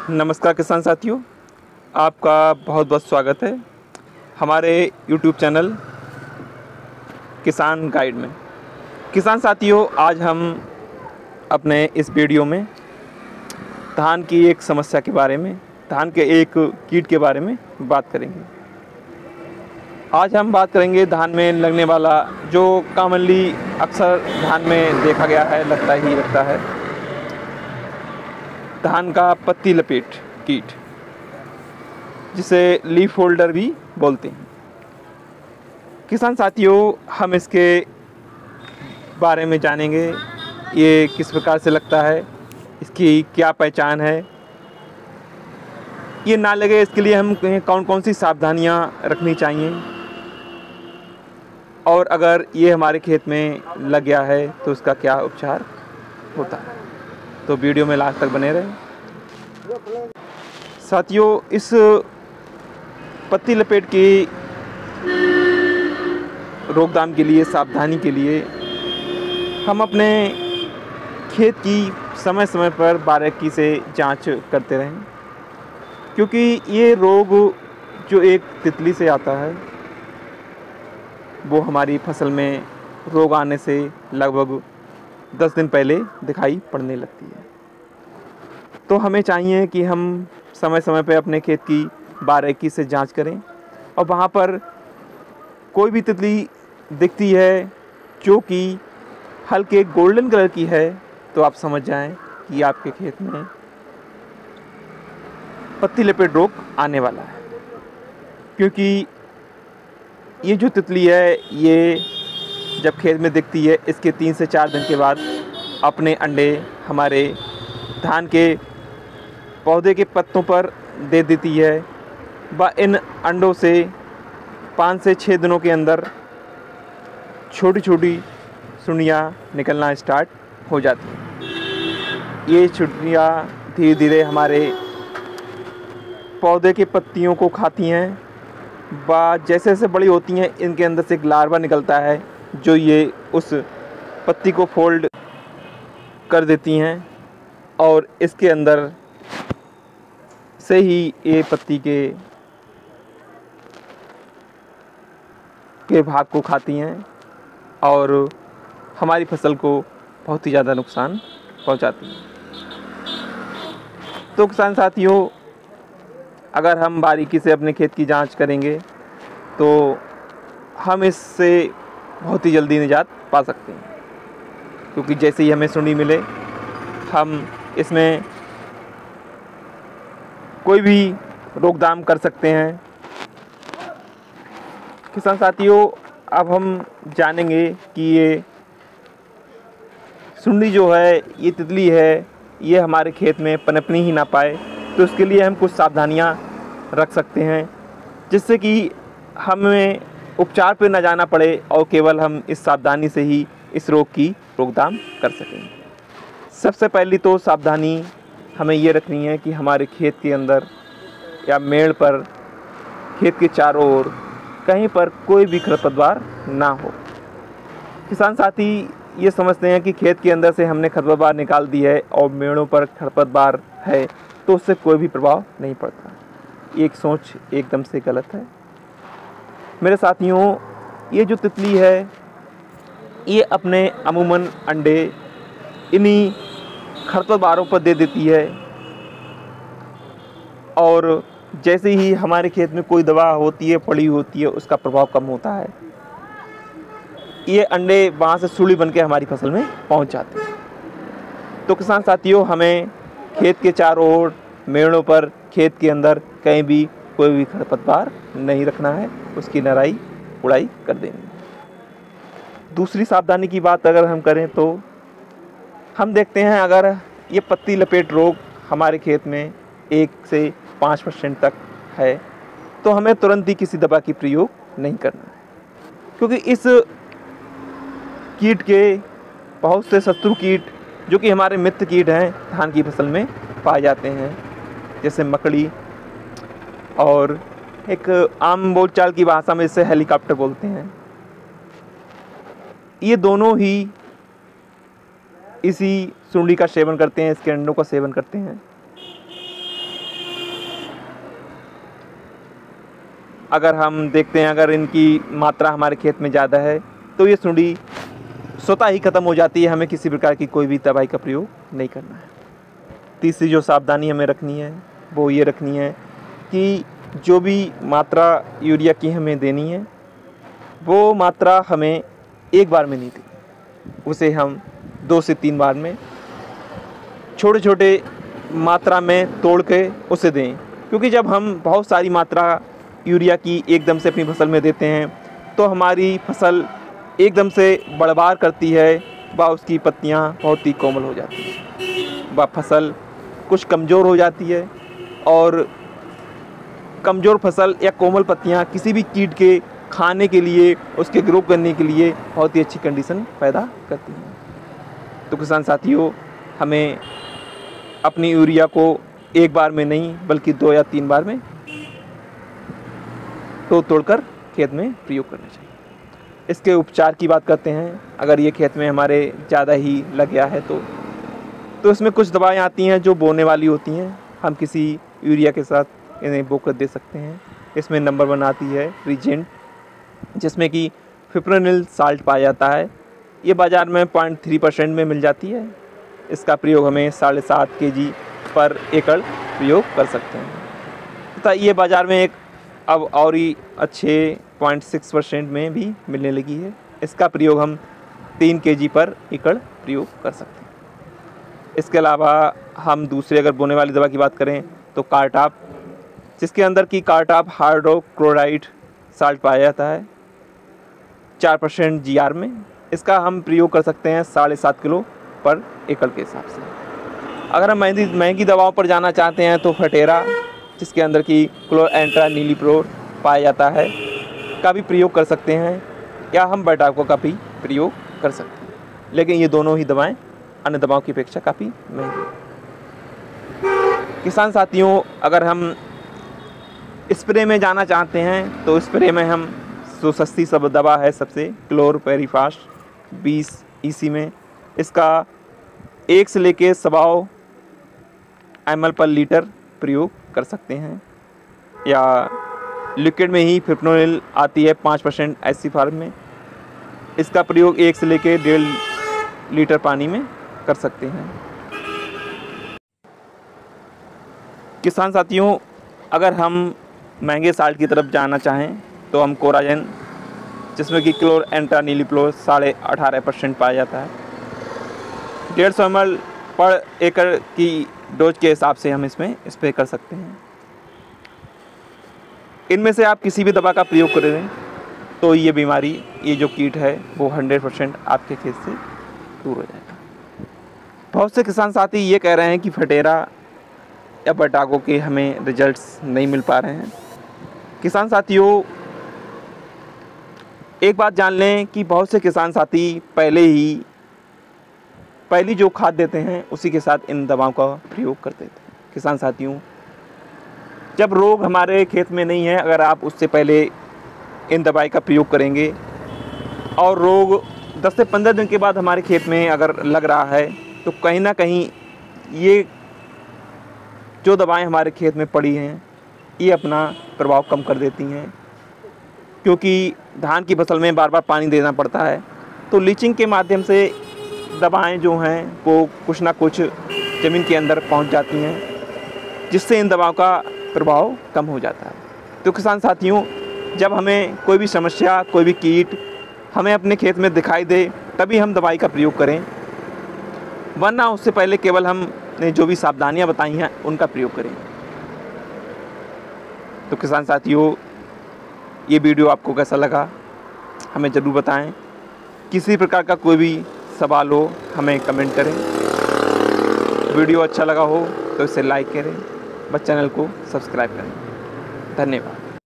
नमस्कार किसान साथियों, आपका बहुत बहुत स्वागत है हमारे YouTube चैनल किसान गाइड में। किसान साथियों, आज हम अपने इस वीडियो में धान की एक समस्या के बारे में, धान के एक कीट के बारे में बात करेंगे। आज हम बात करेंगे धान में लगने वाला जो कॉमनली अक्सर धान में देखा गया है, लगता है धान का पत्ती लपेट कीट, जिसे लीफ होल्डर भी बोलते हैं। किसान साथियों, हम इसके बारे में जानेंगे, ये किस प्रकार से लगता है, इसकी क्या पहचान है, ये ना लगे इसके लिए हम कौन कौन सी सावधानियां रखनी चाहिए, और अगर ये हमारे खेत में लग गया है तो उसका क्या उपचार होता है। तो वीडियो में लास्ट तक बने रहें। साथियों, इस पत्ती लपेट की रोकथाम के लिए, सावधानी के लिए हम अपने खेत की समय समय पर बारीकी से जांच करते रहें, क्योंकि ये रोग जो एक तितली से आता है वो हमारी फसल में रोग आने से लगभग 10 दिन पहले दिखाई पड़ने लगती है। तो हमें चाहिए कि हम समय समय पर अपने खेत की बारीकी से जांच करें, और वहाँ पर कोई भी तितली दिखती है जो कि हल्के गोल्डन कलर की है, तो आप समझ जाएं कि आपके खेत में पत्ती लपेट रोग आने वाला है। क्योंकि ये जो तितली है, ये जब खेत में दिखती है, इसके 3 से 4 दिन के बाद अपने अंडे हमारे धान के पौधे के पत्तों पर दे देती है। व इन अंडों से 5 से 6 दिनों के अंदर छोटी छोटी सुंडियाँ निकलना स्टार्ट हो जाती हैं। ये सुंडियाँ धीरे धीरे हमारे पौधे के पत्तियों को खाती हैं, व जैसे जैसे बड़ी होती हैं इनके अंदर से एक लार्वा निकलता है जो ये उस पत्ती को फोल्ड कर देती हैं, और इसके अंदर से ही ये पत्ती के भाग को खाती हैं और हमारी फसल को बहुत ही ज़्यादा नुकसान पहुंचाती हैं। तो किसान साथियों, अगर हम बारीकी से अपने खेत की जांच करेंगे तो हम इससे बहुत ही जल्दी निजात पा सकते हैं, क्योंकि जैसे ही हमें सुंडी मिले हम इसमें कोई भी रोकथाम कर सकते हैं। किसान साथियों, अब हम जानेंगे कि ये सुंडी जो है, ये तितली है, ये हमारे खेत में पनपनी ही ना पाए, तो उसके लिए हम कुछ सावधानियां रख सकते हैं, जिससे कि हमें उपचार पे ना जाना पड़े और केवल हम इस सावधानी से ही इस रोग की रोकथाम कर सकें। सबसे पहली तो सावधानी हमें ये रखनी है कि हमारे खेत के अंदर या मेड़ पर, खेत के चारों ओर कहीं पर कोई भी खरपतवार ना हो। किसान साथी ये समझते हैं कि खेत के अंदर से हमने खरपतवार निकाल दी है और मेड़ों पर खरपतवार है तो उससे कोई भी प्रभाव नहीं पड़ता। एक सोच एकदम से गलत है मेरे साथियों। ये जो तितली है, ये अपने अमूमन अंडे इन्हीं खरपतवारों पर दे देती है, और जैसे ही हमारे खेत में कोई दवा होती है, पड़ी होती है, उसका प्रभाव कम होता है, ये अंडे वहाँ से सूली बन के हमारी फसल में पहुँच जाते हैं। तो किसान साथियों, हमें खेत के चारों ओर, मेड़ों पर, खेत के अंदर कहीं भी कोई भी खरपतवार नहीं रखना है, उसकी नराई उड़ाई कर देनी। दूसरी सावधानी की बात अगर हम करें तो हम देखते हैं, अगर ये पत्ती लपेट रोग हमारे खेत में 1 से 5% तक है तो हमें तुरंत ही किसी दवा की प्रयोग नहीं करना है, क्योंकि इस कीट के बहुत से शत्रु कीट जो कि हमारे मित्र कीट हैं धान की फसल में पाए जाते हैं, जैसे मकड़ी, और एक आम बोलचाल की भाषा में इसे हेलीकॉप्टर बोलते हैं। ये दोनों ही इसी सुंडी का सेवन करते हैं, इसके अंडों का सेवन करते हैं। अगर हम देखते हैं अगर इनकी मात्रा हमारे खेत में ज़्यादा है तो ये सुंडी स्वतः ही ख़त्म हो जाती है। हमें किसी प्रकार की कोई भी दवाई का प्रयोग नहीं करना है। तीसरी जो सावधानी हमें रखनी है वो ये रखनी है कि जो भी मात्रा यूरिया की हमें देनी है वो मात्रा हमें एक बार में नहीं देनी, उसे हम 2 से 3 बार में छोटे छोटे मात्रा में तोड़ के उसे दें। क्योंकि जब हम बहुत सारी मात्रा यूरिया की एकदम से अपनी फसल में देते हैं तो हमारी फसल एकदम से बढ़बार करती है व उसकी पत्तियां बहुत ही कोमल हो जाती हैं, वह फसल कुछ कमज़ोर हो जाती है और कमज़ोर फसल या कोमल पत्तियां किसी भी कीट के खाने के लिए, उसके ग्रो करने के लिए बहुत ही अच्छी कंडीशन पैदा करती हैं। तो किसान साथियों, हमें अपनी यूरिया को एक बार में नहीं बल्कि 2 या 3 बार में तोड़कर खेत में प्रयोग करना चाहिए। इसके उपचार की बात करते हैं। अगर ये खेत में हमारे ज़्यादा ही लग गया है तो इसमें कुछ दवाएं आती हैं जो बोने वाली होती हैं। हम किसी यूरिया के साथ इन्हें बो कर दे सकते हैं। इसमें नंबर 1 आती है रीजेंट, जिसमें कि फिप्रोनिल साल्ट पाया जाता है। ये बाज़ार में 0.3% में मिल जाती है। इसका प्रयोग हमें 7.5 kg पर एकड़ प्रयोग कर सकते हैं तथा ये बाज़ार में एक अब और ही अच्छे 0.6% में भी मिलने लगी है। इसका प्रयोग हम 3 kg पर एकड़ प्रयोग कर सकते हैं। इसके अलावा हम दूसरे अगर बोने वाली दवा की बात करें तो कार्टाप, जिसके अंदर की कार्टाप हाइड्रोक्लोराइड साल्ट पाया जाता है 4% GR में। इसका हम प्रयोग कर सकते हैं 7.5 किलो पर एकड़ के हिसाब से। अगर हम महंगी दवाओं पर जाना चाहते हैं तो फटेरा, जिसके अंदर की क्लोरएंट्रा नीलीप्रोल पाया जाता है, का भी प्रयोग कर सकते हैं या हम बटाको का भी प्रयोग कर सकते हैं। लेकिन ये दोनों ही दवाएं अन्य दवाओं की अपेक्षा काफ़ी महंगी। किसान साथियों, अगर हम स्प्रे में जाना चाहते हैं तो स्प्रे में हम जो सस्ती सब दवा है सबसे क्लोरपेरिफास 20 EC में, इसका 1 से लेके 1.25 ml पर लीटर प्रयोग कर सकते हैं। या लिक्विड में ही फिप्रोनिल आती है 5% SC फार्म में, इसका प्रयोग 1 से लेके 1.5 लीटर पानी में कर सकते हैं। किसान साथियों, अगर हम महंगे साल्ट की तरफ जाना चाहें तो हम कोराजेन, जिसमें कि क्लोरएंट्रा नीलीप्रोल 18.5% पाया जाता है, 150 ml पर एकड़ की डोज के हिसाब से हम इसमें स्प्रे कर सकते हैं। इनमें से आप किसी भी दवा का प्रयोग करें तो ये बीमारी, ये जो कीट है वो 100% आपके खेत से दूर हो जाएगा। बहुत से किसान साथी ये कह रहे हैं कि फटेरा या बटाको के हमें रिजल्ट्स नहीं मिल पा रहे हैं। किसान साथियों, एक बात जान लें कि बहुत से किसान साथी पहली जो खाद देते हैं उसी के साथ इन दवाओं का प्रयोग करते थे। किसान साथियों, जब रोग हमारे खेत में नहीं है, अगर आप उससे पहले इन दवाई का प्रयोग करेंगे और रोग 10 से 15 दिन के बाद हमारे खेत में अगर लग रहा है तो कहीं ना कहीं ये जो दवाएं हमारे खेत में पड़ी हैं ये अपना प्रभाव कम कर देती हैं। क्योंकि धान की फसल में बार बार पानी देना पड़ता है, तो लीचिंग के माध्यम से दवाएं जो हैं वो कुछ ना कुछ ज़मीन के अंदर पहुंच जाती हैं, जिससे इन दवाओं का प्रभाव कम हो जाता है। तो किसान साथियों, जब हमें कोई भी समस्या, कोई भी कीट हमें अपने खेत में दिखाई दे तभी हम दवाई का प्रयोग करें, वरना उससे पहले केवल हमने जो भी सावधानियां बताई हैं उनका प्रयोग करें। तो किसान साथियों, ये वीडियो आपको कैसा लगा हमें ज़रूर बताएं। किसी प्रकार का कोई भी सवाल हो हमें कमेंट करें। वीडियो अच्छा लगा हो तो इसे लाइक करें व चैनल को सब्सक्राइब करें। धन्यवाद।